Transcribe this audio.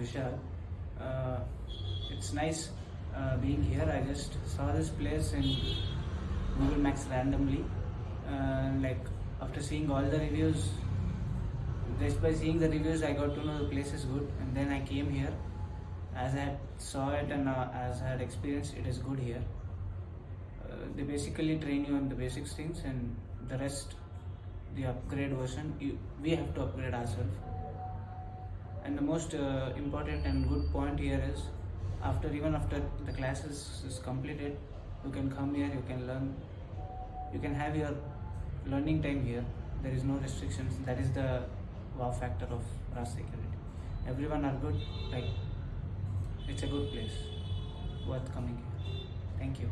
Vishal. It's nice being here. I just saw this place in Google Maps randomly. Like after seeing all the reviews, just by seeing the reviews, I got to know the place is good, and then I came here. As I saw it and as I had experienced, it is good here. They basically train you on the basic things, and the rest, the upgrade version, we have to upgrade ourselves. And the most important and good point here is, even after the classes is completed, you can come here, you can learn, you can have your learning time here. There is no restrictions. That is the wow factor of Razz Security. Everyone are good. Like, it's a good place, worth coming here. Thank you.